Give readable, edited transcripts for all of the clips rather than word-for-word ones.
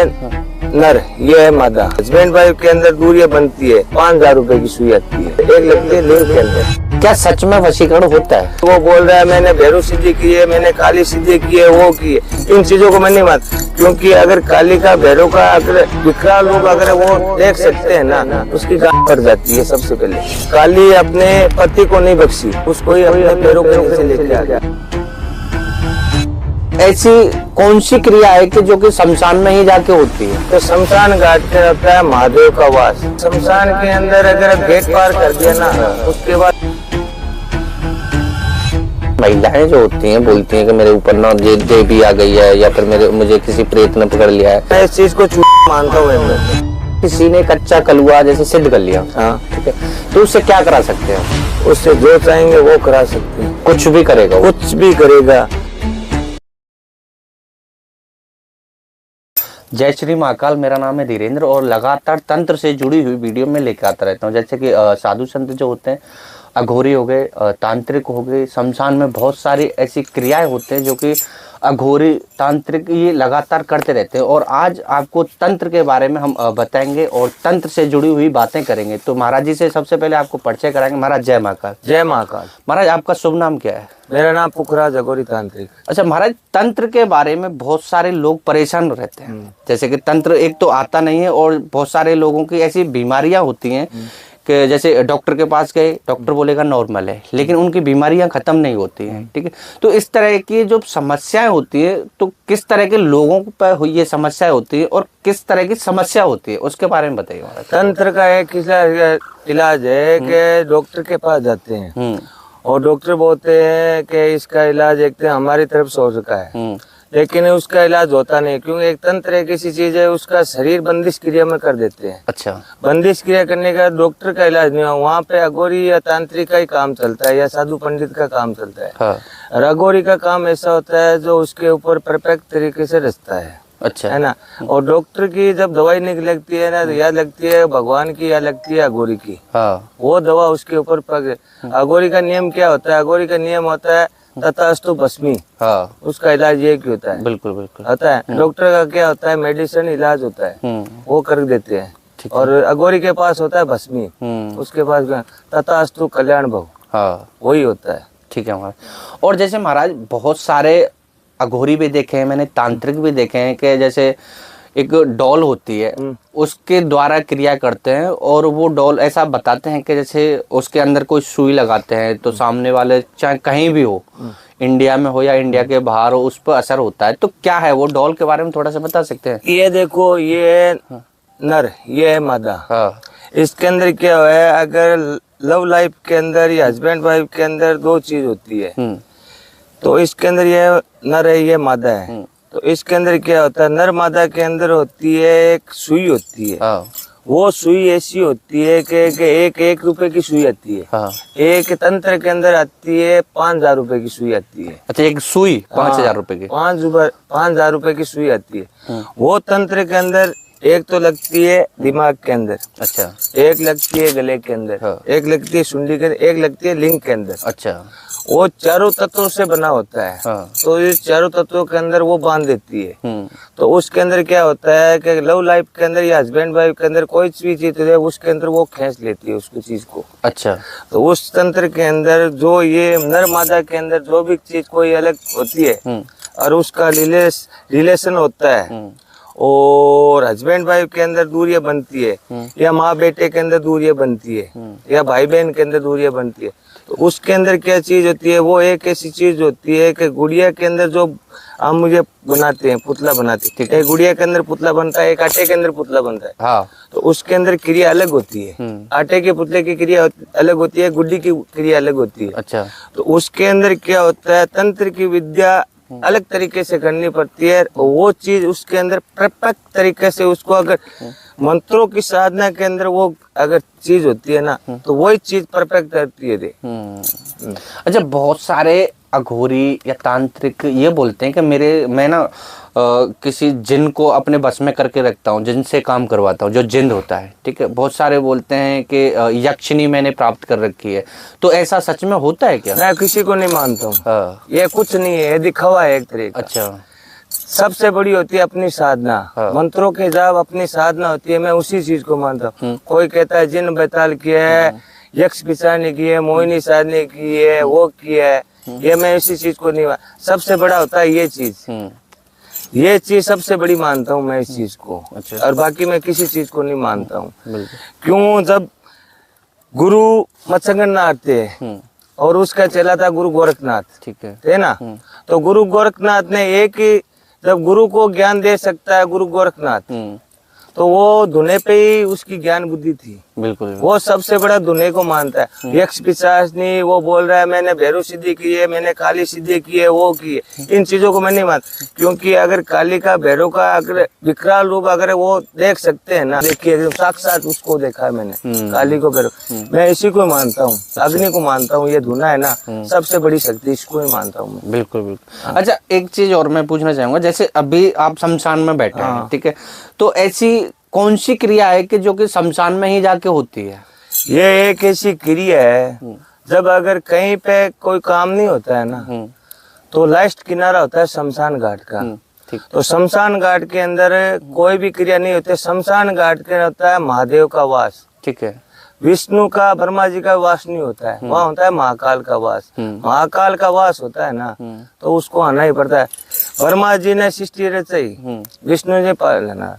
ये नर, ये है मादा। हस्बैंड वाइफ के अंदर दूरियां बनती है, 5,000 रुपए की सुई आती है, एक लगती है लिंग के अंदर। क्या सच में वशीकरण होता है? वो बोल रहा है मैंने भैरू सिद्धि की है, मैंने काली सिद्धि की है, वो की है। इन चीजों को मैं नहीं मानता, क्योंकि अगर काली का भैरू का अगर विकराल लोग अगर वो देख सकते हैं ना, उसकी गांड पड़ जाती है। सबसे पहले काली अपने पति को नहीं बख्शी, उसको ही अपने भैरू के नीचे लेके आ गया। ऐसी कौन सी क्रिया है कि जो कि शमशान में ही जाके होती है? तो शमशान घाट पे रहता है महादेव का वास। शमशान के अंदर अगर गेट पार कर दिया ना, उसके बाद महिलाएं जो होती हैं बोलती हैं कि मेरे ऊपर ना देवी आ गई है, या फिर मुझे किसी प्रेत ने पकड़ लिया है। मैं इस चीज को मानता हूँ। किसी ने कच्चा कलुआ जैसे सिद्ध कर लिया, हाँ ठीक है, तो उससे क्या करा सकते हैं? उससे जो चाहेंगे वो करा सकते हैं। कुछ भी करेगा वो? कुछ भी करेगा। जय श्री महाकाल। मेरा नाम है धीरेन्द्र और लगातार तंत्र से जुड़ी हुई वीडियो में लेकर आता रहता हूँ। जैसे कि साधु संत जो होते हैं, अघोरी हो गए, तांत्रिक हो गए, शमशान में बहुत सारी ऐसी क्रियाएं होते हैं जो कि अघोरी तांत्रिक ये लगातार करते रहते हैं। और आज आपको तंत्र के बारे में हम बताएंगे और तंत्र से जुड़ी हुई बातें करेंगे। तो महाराज जी से सबसे पहले आपको परिचय कराएंगे। महाराज जय महाकाल। जय महाकाल। महाराज आपका शुभ नाम क्या है? मेरा नाम पुखराज अघोरी तांत्रिक। अच्छा महाराज, तंत्र के बारे में बहुत सारे लोग परेशान रहते हैं। जैसे कि तंत्र एक तो आता नहीं है और बहुत सारे लोगों की ऐसी बीमारियां होती हैं कि जैसे डॉक्टर के पास गए, डॉक्टर बोलेगा नॉर्मल है, लेकिन उनकी बीमारियां खत्म नहीं होती हैं। ठीक है, तो इस तरह की जो समस्याएं होती है, तो किस तरह के लोगों पर ये समस्याएं होती है और किस तरह की समस्या होती है, उसके बारे में बताइए महाराज। तंत्र का एक इलाज है कि डॉक्टर के पास जाते हैं और डॉक्टर बोलते हैं कि इसका इलाज एक हमारी तरफ से हो सका है, लेकिन उसका इलाज होता नहीं, क्योंकि एक तंत्र एक ऐसी चीज है, उसका शरीर बंदिश क्रिया में कर देते हैं। अच्छा, बंदिश क्रिया करने का डॉक्टर का इलाज नहीं हुआ, वहाँ पे अघोरी या तांत्रिक का ही काम चलता है या साधु पंडित का काम चलता है। हाँ। और अघोरी का काम ऐसा होता है जो उसके ऊपर परफेक्ट तरीके से रचता है। अच्छा, है ना। और डॉक्टर की जब दवाई नहीं लगती है ना, या लगती है भगवान की या लगती है अघोरी की। हाँ। वो दवा उसके ऊपर अघोरी का नियम क्या होता है? अघोरी का नियम होता है तथास्तु भस्मी। हाँ। उसका इलाज ये क्यों होता है? बिल्कुल बिल्कुल होता है। डॉक्टर का क्या होता है? मेडिसिन इलाज होता है, वो कर देते हैं। और अघोरी के पास होता है भस्मी, उसके पास तथास्तु कल्याण भव। हाँ, वही होता है। ठीक है महाराज। और जैसे महाराज बहुत सारे अघोरी भी देखे हैं मैंने, तांत्रिक भी देखे हैं कि जैसे एक डॉल होती है, उसके द्वारा क्रिया करते हैं और वो डॉल ऐसा बताते हैं कि जैसे उसके अंदर कोई सुई लगाते हैं तो सामने वाले चाहे कहीं भी हो, इंडिया में हो या इंडिया के बाहर हो, उस पर असर होता है। तो क्या है वो डॉल के बारे में थोड़ा सा बता सकते हैं? ये देखो, ये नर, ये है मादा। हाँ। इसके अंदर क्या है, अगर लव लाइफ के अंदर या हस्बैंड वाइफ के अंदर दो चीज होती है, तो इसके अंदर ये नर है, ये मादा है। तो इसके अंदर क्या होता है, नर मादा के अंदर होती है एक सुई होती है। वो सुई ऐसी होती है कि एक रुपए की सुई आती है। हाँ। एक तंत्र के अंदर आती है 5,000 रुपए की सुई आती है। अच्छा, एक सुई 5,000 रुपए की? 5,000 रुपए की सुई आती है। वो तंत्र के अंदर एक तो लगती है दिमाग के अंदर। अच्छा। एक लगती है गले के अंदर। हाँ। एक लगती है सुंडी के अंदर, एक लगती है लिंग के अंदर। अच्छा। वो चारों तत्वों से बना होता है। हाँ। तो इस चारों तत्वों के अंदर वो बांध देती है। तो उसके अंदर क्या होता है कि लव लाइफ के अंदर या हस्बैंड वाइफ के अंदर कोई भी चीज है, उसके अंदर वो खींच लेती है उसको चीज को। अच्छा। तो उस तंत्र के अंदर जो ये नर मादा के अंदर जो भी चीज कोई अलग होती है और उसका रिलेशन होता है, और हस्बैंड वाइफ के अंदर दूरियां बनती है, या माँ बेटे के अंदर दूरियां बनती है, या भाई बहन के अंदर दूरियां बनती है, तो उसके अंदर क्या चीज होती है? वो एक ऐसी चीज होती है कि गुड़िया के अंदर जो हम मुझे बनाते हैं, पुतला बनाते हैं, एक गुड़िया के अंदर पुतला बनता है, एक आटे के अंदर पुतला बनता है। हाँ। तो उसके अंदर क्रिया अलग होती है। आटे के पुतले की क्रिया अलग होती है, गुड्डी की क्रिया अलग होती है। अच्छा। तो उसके अंदर क्या होता है, तंत्र की विद्या अलग तरीके से करनी पड़ती है। वो चीज उसके अंदर परफेक्ट तरीके से उसको अगर मंत्रों की साधना के अंदर वो अगर चीज होती है ना, तो वही चीज परफेक्ट करती है। अच्छा, बहुत सारे अघोरी या तांत्रिक ये बोलते हैं कि मैं ना किसी जिन को अपने बस में करके रखता हूँ, जिनसे काम करवाता हूँ, जो जिन होता है। ठीक है, बहुत सारे बोलते हैं कि यक्षिणी मैंने प्राप्त कर रखी है। तो ऐसा सच में होता है क्या? मैं किसी को नहीं मानता हूँ। हाँ। ये कुछ नहीं है, दिखावा है एक तरह का। अच्छा। सबसे बड़ी होती है अपनी साधना। हाँ। मंत्रों के जाप अपनी साधना होती है, मैं उसी चीज को मानता हूँ। कोई कहता है जिन बैताल किया है, यक्ष पिचाने की है, मोहिनी साधने की है, वो किया है, ये मैं इसी चीज को नहीं सबसे बड़ा होता है ये चीज। ये चीज सबसे बड़ी मानता हूँ मैं इस चीज को। अच्छा। और बाकी मैं किसी चीज को नहीं मानता हूँ। बिल्कुल। क्यों, जब गुरु मत्स्यगंधा थे और उसका चला था गुरु गोरखनाथ, ठीक है ना। तो गुरु गोरखनाथ ने एक ही, जब गुरु को ज्ञान दे सकता है गुरु गोरखनाथ, तो वो धुने पे ही उसकी ज्ञान बुद्धि थी। बिल्कुल। वो सबसे बड़ा धुने को मानता है। यक्ष पिशाचनी वो बोल रहा है मैंने भैरव सिद्धि की है, मैंने काली सिद्धि की है, वो की है, इन चीजों को मैं नहीं मानता। क्योंकि अगर काली का भैरव का अगर विकराल रूप अगर वो देख सकते हैं ना, देखिए साक्षात उसको देखा है मैंने, काली को भैरव, मैं इसी को मानता हूँ, अग्नि को मानता हूँ। ये धुना है ना सबसे बड़ी शक्ति, इसको ही मानता हूँ मैं। बिल्कुल बिल्कुल। अच्छा, एक चीज और मैं पूछना चाहूंगा, जैसे अभी आप शमशान में बैठे हैं, ठीक है, तो ऐसी कौन सी क्रिया है कि जो कि शमशान में ही जाके होती है? ये एक ऐसी क्रिया है, जब अगर कहीं पे कोई काम नहीं होता है ना, तो लास्ट किनारा होता है शमशान घाट का। ठीक। तो शमशान घाट के अंदर कोई भी क्रिया नहीं होती। शमशान घाट के होता है महादेव का वास, ठीक है। विष्णु का, ब्रह्मा जी का वास नहीं होता है, वहाँ होता है महाकाल का वास। महाकाल का वास होता है ना, तो उसको आना ही पड़ता है। ब्रह्मा जी ने सृष्टि रचाई, विष्णु जी पालना,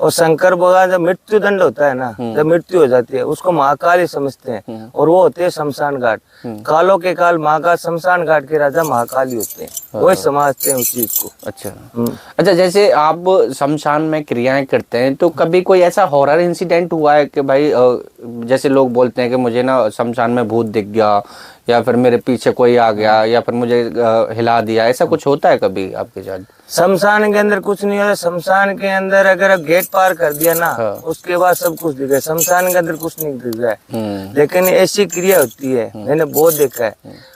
और शंकर भगवान जब मृत्यु दंड होता है ना, जब मृत्यु हो जाती है, उसको महाकाल ही समझते हैं, और वो होते हैं शमशान घाट। कालों के काल महाकाल, शमशान घाट के राजा महाकाल ही होते हैं, वही समझते हैं उस चीज को। अच्छा। अच्छा, जैसे आप शमशान में क्रियाएं करते हैं, तो कभी कोई ऐसा हॉरर इंसिडेंट हुआ है कि भाई जैसे लोग बोलते हैं कि मुझे ना शमशान में भूत दिख गया, या फिर मेरे पीछे कोई आ गया, या फिर मुझे हिला दिया, ऐसा कुछ होता है कभी आपके साथ? शमशान के अंदर कुछ नहीं होता। शमशान के अंदर अगर गेट पार कर दिया ना, उसके बाद सब कुछ दिख है। शमशान के अंदर कुछ नहीं दिख रहा है, लेकिन ऐसी क्रिया होती है, मैंने बहुत देखा है।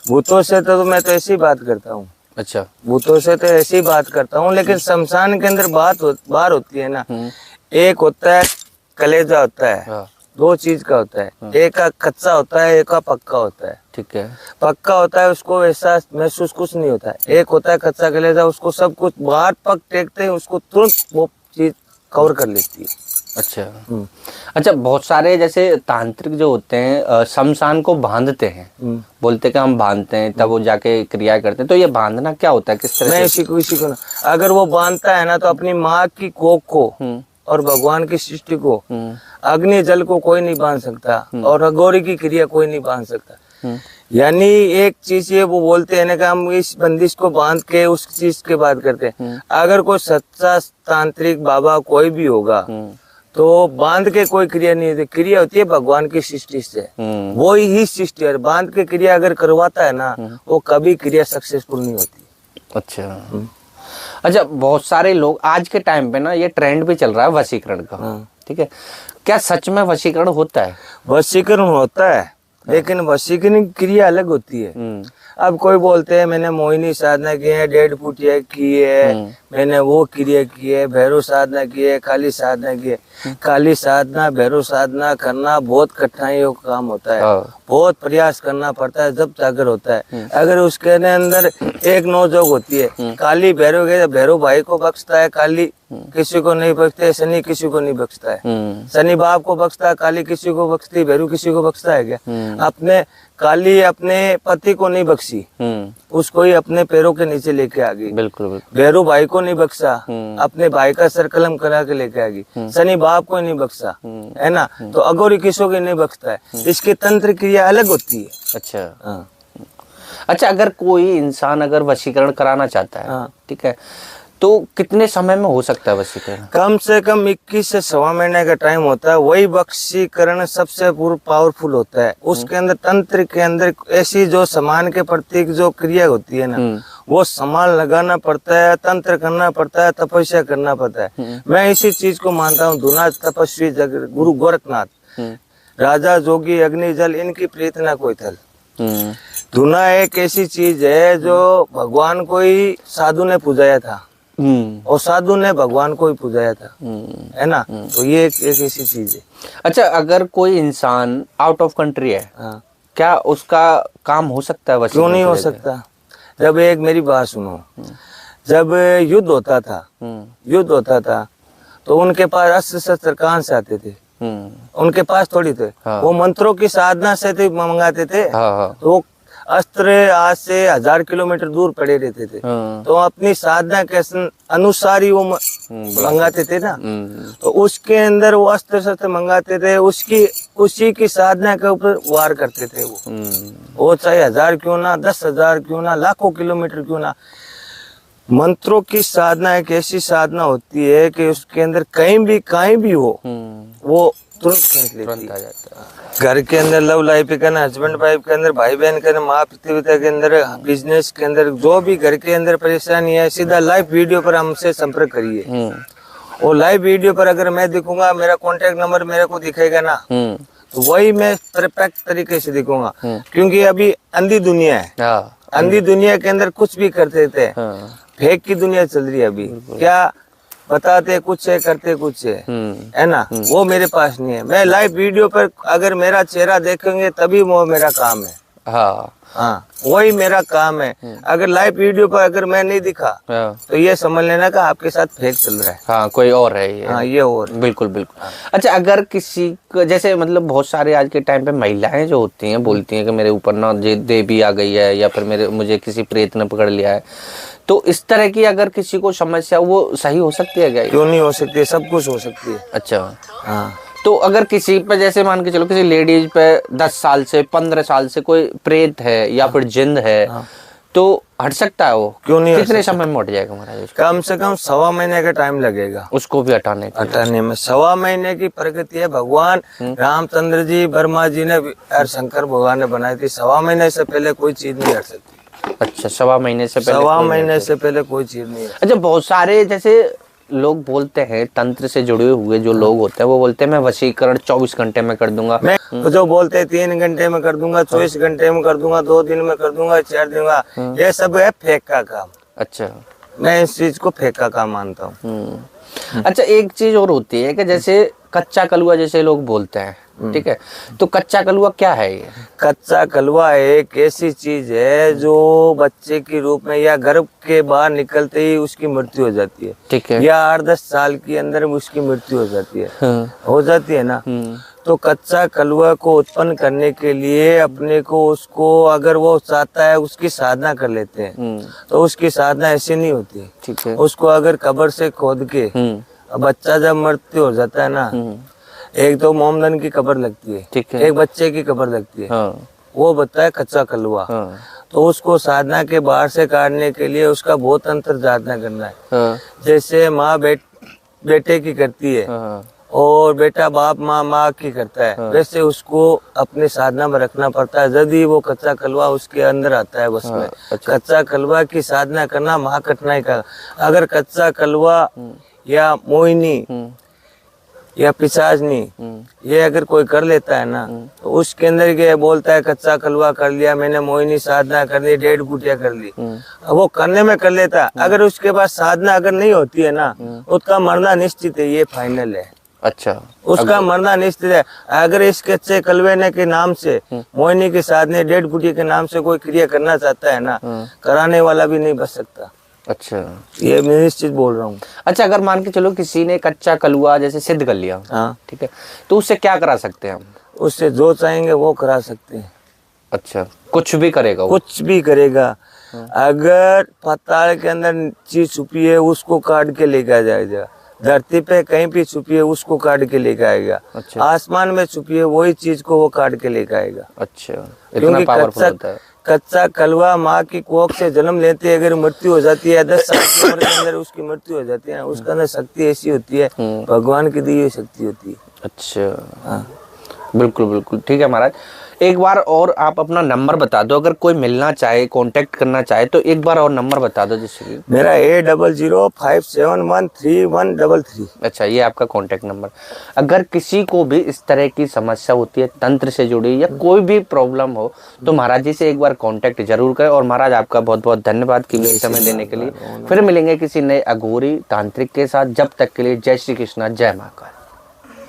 भूतों से तो मैं तो ऐसी बात करता हूँ। अच्छा, भूतों से तो ऐसी बात करता हूँ, लेकिन शमशान के अंदर बात होती है ना, एक होता है कलेजा होता है, दो चीज का होता है, एक का कच्चा होता है, एक का पक्का होता है। ठीक है, पक्का होता है उसको ऐसा महसूस कुछ नहीं होता है। एक होता है कच्चा कलेजा, उसको सब कुछ बाहर पक टेकते हैं, उसको तुरंत वो चीज कवर कर लेती है। अच्छा। अच्छा, बहुत सारे जैसे तांत्रिक जो होते हैं शमशान को बांधते हैं, बोलते कि हम बांधते हैं, तब वो जाके क्रिया करते हैं। तो ये बांधना क्या होता है, किस तरह से? इसी को ना, अगर वो बांधता है ना, तो अपनी माँ की कोख को और भगवान की सृष्टि को, अग्नि जल को कोई नहीं बांध सकता, और अघोरी की क्रिया कोई नहीं बांध सकता। यानी एक चीज ये वो बोलते हैं ना कि हम इस बंदिश को बांध के उस चीज के बात करते हैं। अगर कोई सच्चा तांत्रिक बाबा कोई भी होगा, तो बांध के कोई क्रिया नहीं होती। क्रिया होती है भगवान की सृष्टि से, वो ही सृष्टि है। बांध के क्रिया अगर करवाता है ना, वो कभी क्रिया सक्सेसफुल नहीं होती। अच्छा। अच्छा, बहुत सारे लोग आज के टाइम पे ना, ये ट्रेंड भी चल रहा है वशीकरण का, ठीक है, क्या सच में वशीकरण होता है? वशीकरण होता है, लेकिन वशीकरण क्रिया अलग होती है। अब कोई बोलते हैं मैंने मोहिनी साधना की है, 1.5 फुट की है, मैंने वो क्रिया की है, भैरव साधना की है, काली साधना की है। काली साधना, भैरव साधना करना बहुत कठिनाइयों का काम होता है, बहुत प्रयास करना पड़ता है, जब जागर होता है। अगर उसके अंदर एक नौजोग होती है, काली भैरव के, भैरव भाई को बख्शता है, काली किसी को नहीं बख्शते, शनि किसी को नहीं बख्शता है। शनि बाप को बख्शता है, काली किसी को बख्शती, भैरव किसी को बख्शता है क्या? अपने काली अपने पति को नहीं बख्शी, उसको ही अपने पैरों के नीचे लेके आ गई। बिल्कुल बिल्कुल। भैरव भाई को नहीं बख्शा, अपने भाई का सर कलम करा के लेके आ गई। शनि बाप को नहीं बख्शा, है ना। तो अघोरी किसों की नहीं बख्शता है। इसकी तंत्र क्रिया अलग होती है। अच्छा। अच्छा, अगर कोई इंसान अगर वशीकरण कराना चाहता है, ठीक है, तो कितने समय में हो सकता है वशीकरण? कम से कम 21 से 1.25 महीने का टाइम होता है। वही वशीकरण सबसे पावरफुल होता है। उसके अंदर तंत्र के अंदर ऐसी जो समान के प्रतीक जो क्रिया होती है ना, वो समान लगाना पड़ता है, तंत्र करना पड़ता है, तपस्या करना पड़ता है। मैं इसी चीज को मानता हूँ। धुना तपस्वी गुरु गोरखनाथ, राजा जोगी अग्नि जल, इनकी प्रीत ना कोई थल। धुना एक ऐसी चीज है जो भगवान को ही साधु ने पूजाया था, और साधु ने भगवान को ही पूजाया था, है ना। तो ये एक ऐसी चीज है। अच्छा, अगर कोई इंसान आउट ऑफ कंट्री है, क्या उसका काम हो सकता है? क्यों नहीं हो सकता? जब एक मेरी बात सुनो, जब युद्ध होता था तो उनके पास अस्त्र शस्त्र कहाँ से आते थे? उनके पास थोड़ी थे। वो मंत्रों की साधना से थे, मंगाते थे। तो वो अस्त्र आज से 1000 किलोमीटर दूर पड़े रहते थे। तो अपनी साधना के अनुसार ही वो मंगाते थे ना। तो उसके अंदर वो अस्त्र शस्त्र मंगाते थे, उसी की साधना के ऊपर वार करते थे। वो चाहे 1000 क्यों ना, 10,000 क्यों ना, लाखों किलोमीटर क्यों ना। मंत्रों की साधना एक ऐसी साधना होती है कि उसके अंदर कहीं भी हो वो तुरंत खींच लेती है। घर के अंदर लव लाइफ के अंदर, हस्बैंड वाइफ के अंदर, भाई बहन के अंदर, माँ पिता के अंदर, बिजनेस के अंदर, जो भी घर के अंदर परेशानी है, सीधा लाइव वीडियो पर हमसे संपर्क करिए। और लाइव वीडियो पर अगर मैं दिखूंगा, मेरा कॉन्टेक्ट नंबर मेरे को दिखेगा ना, तो वही मैं परफेक्ट तरीके से दिखूंगा। क्योंकि अभी अंधी दुनिया है। अंधी दुनिया के अंदर कुछ भी करते थे। फेक की दुनिया चल रही है अभी। क्या बताते कुछ है, करते कुछ है ना। वो मेरे पास नहीं है। मैं लाइव वीडियो पर अगर मेरा चेहरा देखेंगे तभी वो मेरा काम है। हाँ, वही मेरा काम है। अगर लाइव वीडियो पर अगर मैं नहीं दिखा तो ये समझ लेना कि आपके साथ फेक चल रहा है। हाँ, कोई और है ये। हाँ, ये और। बिल्कुल बिल्कुल। अच्छा, अगर किसी को जैसे मतलब बहुत सारे आज के टाइम पे महिलाएं जो होती हैं बोलती हैं कि मेरे ऊपर ना देवी आ गई है या फिर मुझे किसी प्रेत ने पकड़ लिया है, तो इस तरह की अगर किसी को समस्या, वो सही हो सकती है क्या? क्यों नहीं हो सकती है, सब कुछ हो सकती है। अच्छा। हाँ, तो अगर किसी पे जैसे मान के चलो किसी लेडीज पे 10 साल से 15 साल से कोई प्रेत है या फिर जिन्न है, तो हट सकता है वो? क्यों नहीं? कितने समय में हट जाएगा महाराज? कम से कम 1.25 महीने का टाइम लगेगा उसको भी हटाने में। 1.25 महीने की प्रगति है। भगवान रामचंद्र जी, ब्रह्मा जी ने और शंकर भगवान ने बनाई थी। 1.25 महीने से पहले कोई चीज नहीं हट सकती। अच्छा, 1.25 महीने से पहले? 1.25 महीने से पहले कोई चीज नहीं है। अच्छा, बहुत सारे जैसे लोग बोलते हैं, तंत्र से जुड़े हुए जो लोग होते हैं वो बोलते हैं मैं वशीकरण 24 घंटे में कर दूंगा। मैं तो जो बोलते हैं 3 घंटे में कर दूंगा, 24 घंटे में कर दूंगा, 2 दिन में कर दूंगा, 4 दिन में, ये सब है फेक का काम। अच्छा, मैं इस चीज को फेक का काम मानता हूँ। अच्छा, एक चीज और होती है कि जैसे कच्चा कलुआ जैसे लोग बोलते हैं, ठीक है, तो कच्चा कलुआ क्या है ये? कच्चा कलवा एक ऐसी चीज है जो बच्चे के रूप में या गर्भ के बाहर निकलते ही उसकी मृत्यु हो जाती है। ठीक है। या 8-10 साल के अंदर उसकी मृत्यु हो जाती है। हो जाती है ना। तो कच्चा कलवा को उत्पन्न करने के लिए अपने को उसको अगर वो चाहता है उसकी साधना कर लेते हैं। तो उसकी साधना ऐसी नहीं होती। ठीक है। उसको अगर कब्र से खोद के बच्चा जब मृत्यु हो जाता है ना, एक तो मोमदन की कब्र लगती है, ठीक है, एक बच्चे की कब्र लगती है। वो बताया है कच्चा कलवा। तो उसको साधना के बाहर से काटने के लिए उसका बहुत अंतर साधना करना है। जैसे माँ बेटे की करती है और बेटा बाप माँ की करता है, वैसे उसको अपने साधना में रखना पड़ता है। यदि वो कच्चा कलवा उसके अंदर आता है बस में। कच्चा कलवा की साधना करना महा कठिनाई का। अगर कच्चा कलवा या मोहिनी या पिशाचनी ये अगर कोई कर लेता है ना, तो उसके अंदर के बोलता है कच्चा कलवा कर लिया मैंने, मोहिनी साधना कर ली, 1.5 गुटिया कर ली, वो करने में कर लेता है। अगर उसके पास साधना अगर नहीं होती है ना, उसका मरना निश्चित है, ये फाइनल है। अच्छा, उसका मरना निश्चित है। अगर इस कच्चे कलवे के नाम से, मोहिनी के साधने 1.5 गुटिया के नाम से कोई क्रिया करना चाहता है ना, कराने वाला भी नहीं बच सकता। अच्छा, ये मैं निश्चित बोल रहा हूँ। अच्छा, अगर मान के चलो किसी ने कच्चा कलुआ जैसे सिद्ध कर लिया, हाँ, ठीक है, तो उससे क्या करा सकते हैं हम? उससे जो चाहेंगे वो करा सकते हैं। अच्छा, कुछ भी करेगा वो? कुछ भी करेगा। अगर पाताल के अंदर चीज छुपी है उसको काट के लेकर जाएगा, धरती पे कहीं भी छुपी है उसको काट के लेकर आएगा। अच्छा। आसमान में छुपी है वही चीज को वो काट के लेकर आएगा। अच्छा, इतना पावरफुल होता है। कच्चा कलवा माँ की कोख से जन्म लेते अगर मृत्यु हो जाती है, 10 साल की उम्र के अंदर उसकी मृत्यु हो जाती है, उसके अंदर शक्ति ऐसी होती है, भगवान की दी हुई शक्ति होती है। अच्छा, हाँ, बिल्कुल बिल्कुल ठीक है महाराज। एक बार और आप अपना नंबर बता दो, अगर कोई मिलना चाहे, कांटेक्ट करना चाहे, तो एक बार और नंबर बता दो जिससे कि। मेरा 8005713133। अच्छा, ये आपका कांटेक्ट नंबर। अगर किसी को भी इस तरह की समस्या होती है, तंत्र से जुड़ी या कोई भी प्रॉब्लम हो, तो महाराज जी से एक बार कांटेक्ट जरूर करें। और महाराज आपका बहुत बहुत धन्यवाद कीमती समय देने के लिए। फिर मिलेंगे किसी नए अघोरी तांत्रिक के साथ। जब तक के लिए जय श्री कृष्णा, जय महाकाल।